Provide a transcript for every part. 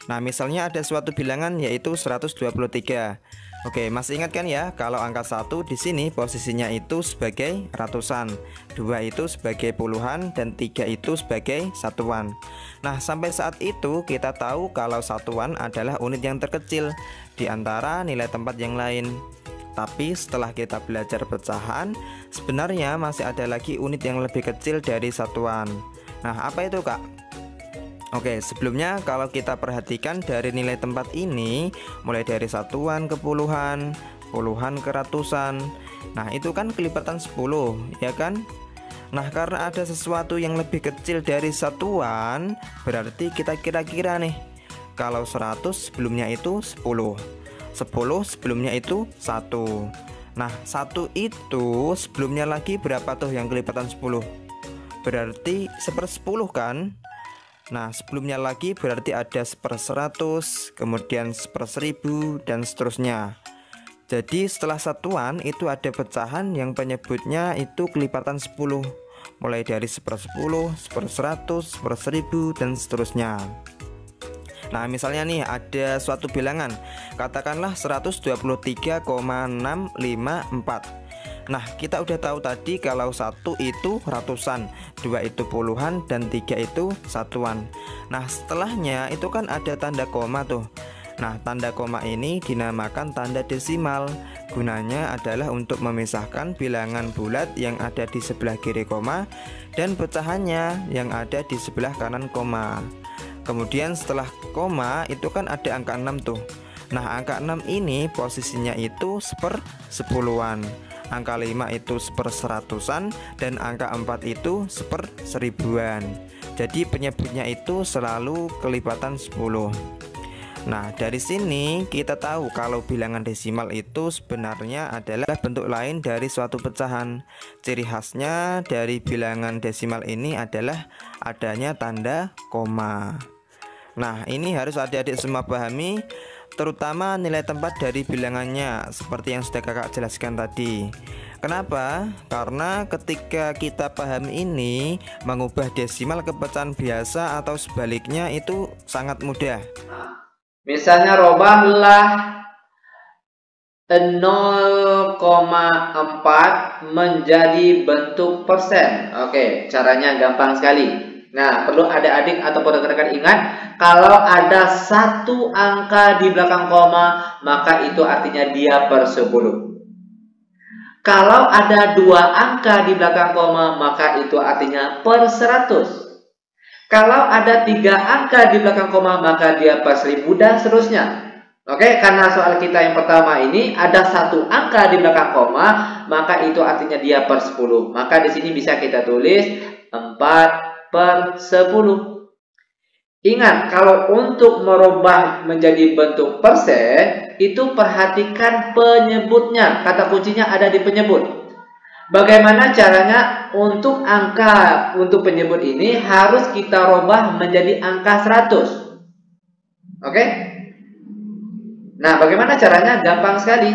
Nah, misalnya ada suatu bilangan yaitu 123. Oke, masih ingat kan ya, kalau angka 1 di sini posisinya itu sebagai ratusan, 2 itu sebagai puluhan, dan 3 itu sebagai satuan. Nah, sampai saat itu kita tahu kalau satuan adalah unit yang terkecil di antara nilai tempat yang lain. Tapi setelah kita belajar pecahan, sebenarnya masih ada lagi unit yang lebih kecil dari satuan. Nah, apa itu, Kak? Oke, sebelumnya kalau kita perhatikan dari nilai tempat ini, mulai dari satuan ke puluhan, puluhan ke ratusan. Nah, itu kan kelipatan 10, ya kan? Nah, karena ada sesuatu yang lebih kecil dari satuan, berarti kita kira-kira nih, kalau 100 sebelumnya itu 10, 10 sebelumnya itu 1. Nah, 1 itu sebelumnya lagi berapa tuh yang kelipatan 10? Berarti 1/10 kan? Nah, sebelumnya lagi berarti ada 1/100, kemudian 1/1000, dan seterusnya. Jadi setelah satuan itu ada pecahan yang penyebutnya itu kelipatan 10, mulai dari 1/10, 1/100, 1/1000, dan seterusnya. Nah, misalnya nih ada suatu bilangan, katakanlah 123,654. Nah, kita udah tahu tadi kalau 1 itu ratusan, 2 itu puluhan, dan 3 itu satuan. Nah, setelahnya itu kan ada tanda koma tuh. Nah, tanda koma ini dinamakan tanda desimal. Gunanya adalah untuk memisahkan bilangan bulat yang ada di sebelah kiri koma dan pecahannya yang ada di sebelah kanan koma. Kemudian setelah koma itu kan ada angka 6 tuh. Nah, angka 6 ini posisinya itu 1/10-an. Angka 5 itu 1/100-an, dan angka 4 itu 1/1000-an. Jadi penyebutnya itu selalu kelipatan 10. Nah, dari sini kita tahu kalau bilangan desimal itu sebenarnya adalah bentuk lain dari suatu pecahan. Ciri khasnya dari bilangan desimal ini adalah adanya tanda koma. Nah, ini harus adik-adik semua pahami, terutama nilai tempat dari bilangannya seperti yang sudah kakak jelaskan tadi. Kenapa? Karena ketika kita paham ini, mengubah desimal ke pecahan biasa atau sebaliknya itu sangat mudah. Misalnya robahlah 0,4 menjadi bentuk persen. Oke, caranya gampang sekali. Nah, perlu adik-adik ataupun rekan-rekan ingat, kalau ada satu angka di belakang koma, maka itu artinya dia per 10. Kalau ada dua angka di belakang koma, maka itu artinya per 100. Kalau ada tiga angka di belakang koma, maka dia per 1000 dan seterusnya. Oke, karena soal kita yang pertama ini ada satu angka di belakang koma, maka itu artinya dia per 10. Maka di sini bisa kita tulis 4/10. Ingat, kalau untuk merubah menjadi bentuk persen, itu perhatikan penyebutnya. Kata kuncinya ada di penyebut. Bagaimana caranya untuk penyebut ini harus kita rubah menjadi angka 100. Oke? Nah, bagaimana caranya? Gampang sekali.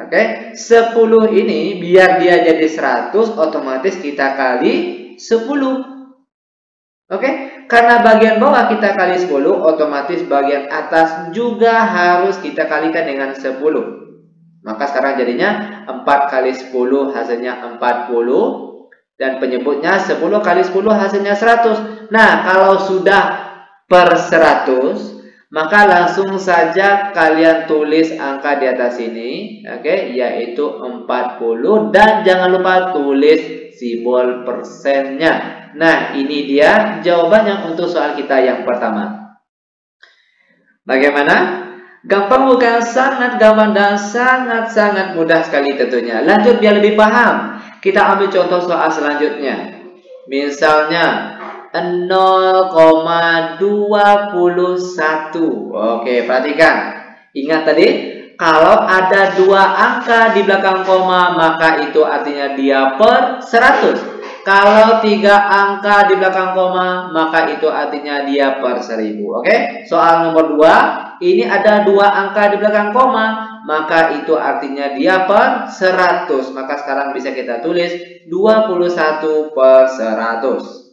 Oke, 10 ini biar dia jadi 100, otomatis kita kali 10. Oke, karena bagian bawah kita kali 10, otomatis bagian atas juga harus kita kalikan dengan 10. Maka sekarang jadinya 4 kali 10 hasilnya 40. Dan penyebutnya 10 kali 10 hasilnya 100. Nah, kalau sudah per 100, maka langsung saja kalian tulis angka di atas ini, oke, yaitu 40, dan jangan lupa tulis simbol persennya. Nah, ini dia jawabannya untuk soal kita yang pertama. Bagaimana? Gampang bukan? Sangat gampang dan sangat-sangat mudah sekali tentunya. Lanjut biar lebih paham. Kita ambil contoh soal selanjutnya. Misalnya 0,21. Oke, perhatikan. Ingat tadi, kalau ada dua angka di belakang koma, maka itu artinya dia per 100. Kalau tiga angka di belakang koma, maka itu artinya dia per 1000. Oke, soal nomor 2. Ini ada dua angka di belakang koma, maka itu artinya dia per 100. Maka sekarang bisa kita tulis 21/100.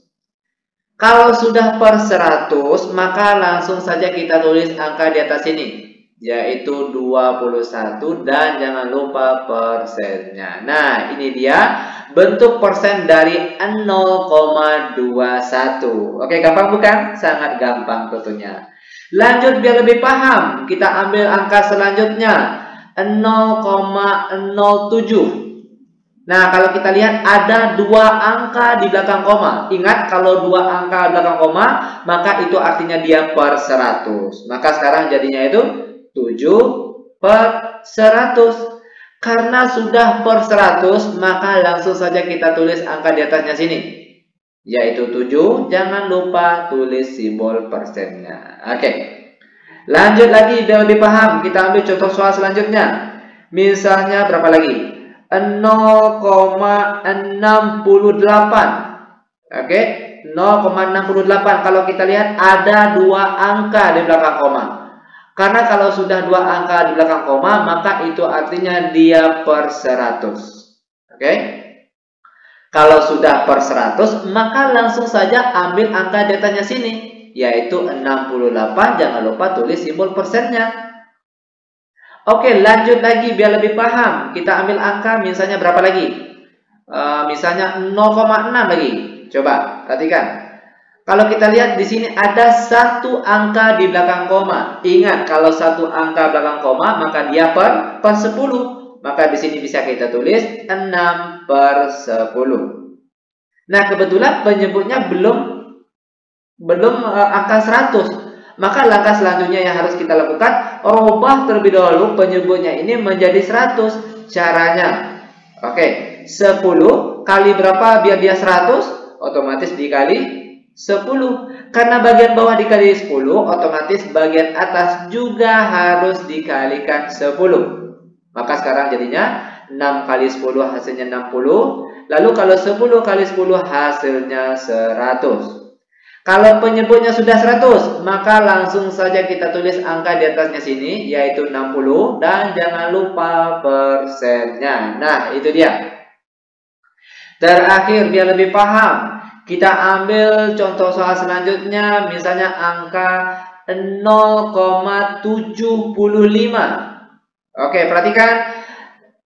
Kalau sudah per 100, maka langsung saja kita tulis angka di atas ini, yaitu 21 dan jangan lupa persennya. Nah, ini dia bentuk persen dari 0,21. Oke, gampang bukan? Sangat gampang tentunya. Lanjut biar lebih paham, kita ambil angka selanjutnya, 0,07. Nah, kalau kita lihat ada dua angka di belakang koma. Ingat, kalau dua angka belakang koma, maka itu artinya dia per 100. Maka sekarang jadinya itu 7 per 100. Karena sudah per 100, maka langsung saja kita tulis angka di atasnya sini, yaitu 7. Jangan lupa tulis simbol persennya. Oke. Lanjut lagi biar lebih paham. Kita ambil contoh soal selanjutnya. Misalnya berapa lagi? 0,68. Oke, 0,68. Kalau kita lihat ada dua angka di belakang koma. Karena kalau sudah dua angka di belakang koma, maka itu artinya dia per 100. Oke. Kalau sudah per 100, maka langsung saja ambil angka di atasnya sini, yaitu 68. Jangan lupa tulis simbol persennya. Oke, lanjut lagi biar lebih paham. Kita ambil angka misalnya berapa lagi? Misalnya 0,6 lagi. Coba perhatikan. Kalau kita lihat di sini ada satu angka di belakang koma. Ingat, kalau satu angka belakang koma maka dia per 10. Maka di sini bisa kita tulis 6 per 10. Nah, kebetulan penyebutnya belum angka 100. Maka langkah selanjutnya yang harus kita lakukan, rubah terlebih dahulu penyebutnya ini menjadi 100. Caranya, oke, 10 kali berapa biar dia 100? Otomatis dikali 10. Karena bagian bawah dikali 10, otomatis bagian atas juga harus dikalikan 10. Maka sekarang jadinya 6 kali 10 hasilnya 60. Lalu kalau 10 kali 10 hasilnya 100. Kalau penyebutnya sudah 100, maka langsung saja kita tulis angka di atasnya sini, yaitu 60. Dan jangan lupa persennya. Nah, itu dia. Terakhir, biar lebih paham, kita ambil contoh soal selanjutnya. Misalnya angka 0,75. Oke, perhatikan.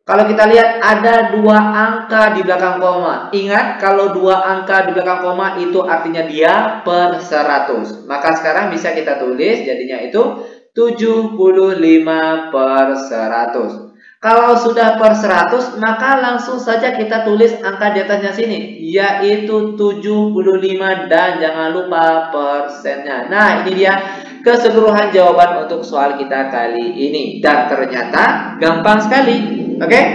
Kalau kita lihat ada dua angka di belakang koma. Ingat, kalau dua angka di belakang koma itu artinya dia per 100. Maka sekarang bisa kita tulis jadinya itu 75 per 100. Kalau sudah per 100, maka langsung saja kita tulis angka di atasnya sini, yaitu 75 dan jangan lupa persennya. Nah, ini dia keseluruhan jawaban untuk soal kita kali ini. Dan ternyata gampang sekali. Oke?